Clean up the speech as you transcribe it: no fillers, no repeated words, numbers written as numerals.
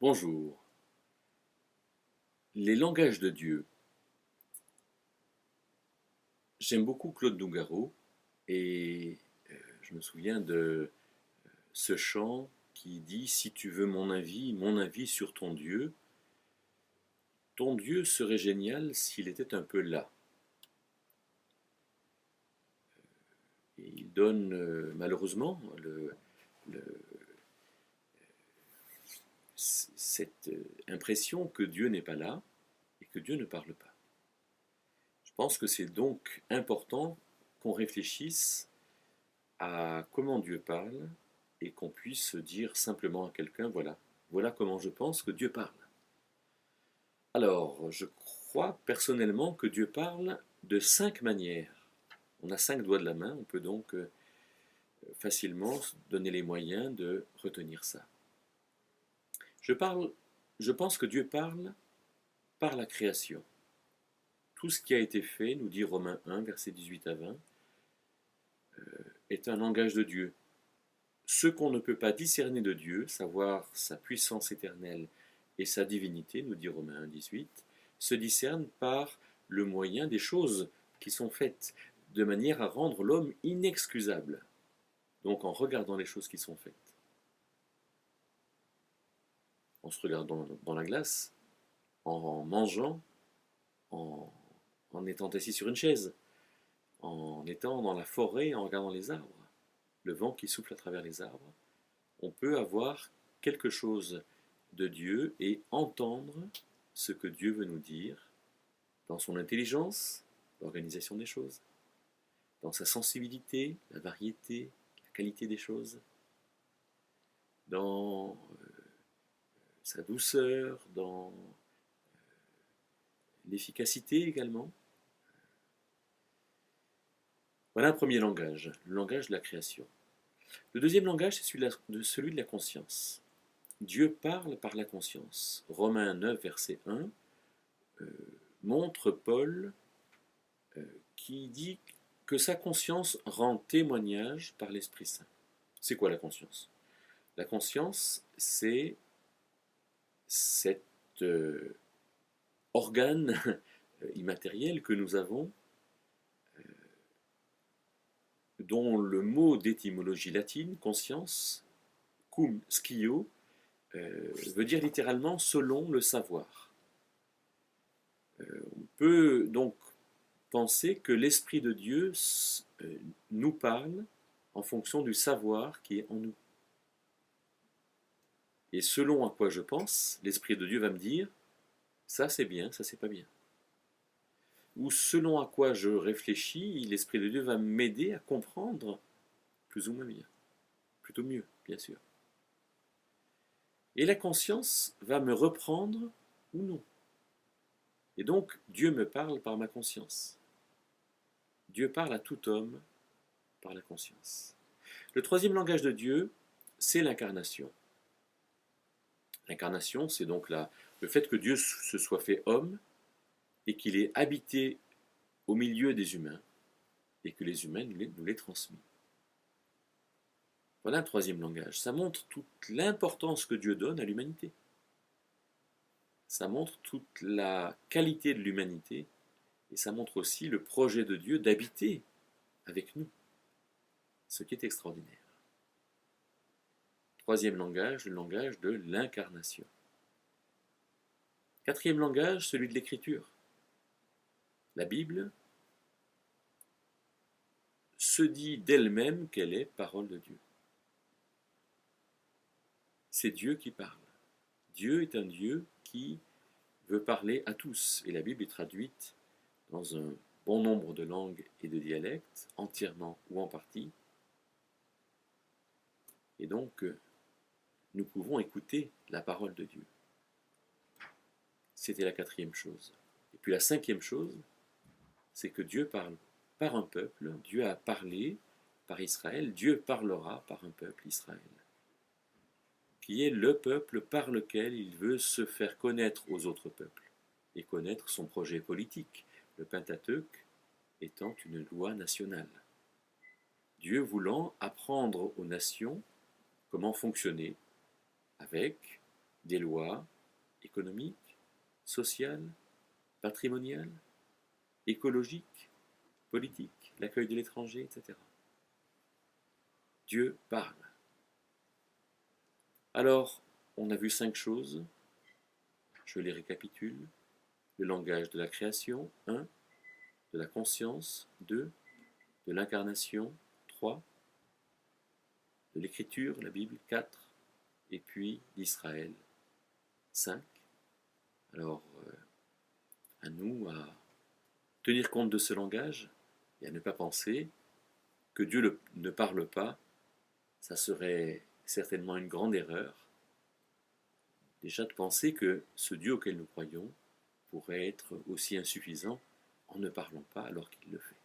Bonjour. Les langages de Dieu. J'aime beaucoup Claude Nougaro et je me souviens de ce chant qui dit: Si tu veux mon avis sur ton Dieu serait génial s'il était un peu là. Et il donne malheureusement le- cette impression que Dieu n'est pas là et que Dieu ne parle pas. Je pense que c'est donc important qu'on réfléchisse à comment Dieu parle et qu'on puisse dire simplement à quelqu'un, voilà comment je pense que Dieu parle. Alors, je crois personnellement que Dieu parle de 5 manières. On a 5 doigts de la main, on peut donc facilement se donner les moyens de retenir ça. Je, parle, je pense que Dieu parle par la création. Tout ce qui a été fait, nous dit Romains 1, versets 18 à 20, est un langage de Dieu. Ce qu'on ne peut pas discerner de Dieu, savoir sa puissance éternelle et sa divinité, nous dit Romains 1,18, se discerne par le moyen des choses qui sont faites, de manière à rendre l'homme inexcusable. Donc en regardant les choses qui sont faites, en se regardant dans la glace, en mangeant, en, en étant assis sur une chaise, en étant dans la forêt, en regardant les arbres, le vent qui souffle à travers les arbres, on peut avoir quelque chose de Dieu et entendre ce que Dieu veut nous dire dans son intelligence, l'organisation des choses, dans sa sensibilité, la variété, la qualité des choses, dans sa douceur, dans l'efficacité également. Voilà un premier langage, le langage de la création. Le deuxième langage, c'est celui de la conscience. Dieu parle par la conscience. Romains 9, verset 1, montre Paul qui dit que sa conscience rend témoignage par l'Esprit Saint. C'est quoi la conscience? La conscience, c'est cet organe immatériel que nous avons, dont le mot d'étymologie latine, conscience, cum scio, veut dire littéralement selon le savoir. On peut donc penser que l'Esprit de Dieu nous parle en fonction du savoir qui est en nous. Et selon à quoi je pense, l'Esprit de Dieu va me dire ça c'est bien, ça c'est pas bien. Ou selon à quoi je réfléchis, l'Esprit de Dieu va m'aider à comprendre plus ou moins bien, plutôt mieux, bien sûr. Et la conscience va me reprendre ou non. Et donc Dieu me parle par ma conscience. Dieu parle à tout homme par la conscience. Le troisième langage de Dieu, c'est l'incarnation. L'incarnation, c'est donc le fait que Dieu se soit fait homme et qu'il ait habité au milieu des humains et que les humains nous l'aient transmis. Voilà un troisième langage. Ça montre toute l'importance que Dieu donne à l'humanité. Ça montre toute la qualité de l'humanité et ça montre aussi le projet de Dieu d'habiter avec nous, ce qui est extraordinaire. Troisième langage, le langage de l'incarnation. Quatrième langage, celui de l'écriture. La Bible se dit d'elle-même qu'elle est parole de Dieu. C'est Dieu qui parle. Dieu est un Dieu qui veut parler à tous. Et la Bible est traduite dans un bon nombre de langues et de dialectes, entièrement ou en partie. Et donc, nous pouvons écouter la parole de Dieu. C'était la quatrième chose. Et puis la cinquième chose, c'est que Dieu parle par un peuple, Dieu a parlé par Israël, Dieu parlera par un peuple, Israël, qui est le peuple par lequel il veut se faire connaître aux autres peuples et connaître son projet politique, le Pentateuque étant une loi nationale. Dieu voulant apprendre aux nations comment fonctionner avec des lois économiques, sociales, patrimoniales, écologiques, politiques, l'accueil de l'étranger, etc. Dieu parle. Alors, on a vu 5 choses, je les récapitule. Le langage de la création, 1, de la conscience, 2, de l'incarnation, 3, de l'écriture, la Bible, 4, et puis d'Israël, 5. Alors, à nous à tenir compte de ce langage et à ne pas penser que Dieu ne parle pas. Ça serait certainement une grande erreur. Déjà de penser que ce Dieu auquel nous croyons pourrait être aussi insuffisant en ne parlant pas alors qu'il le fait.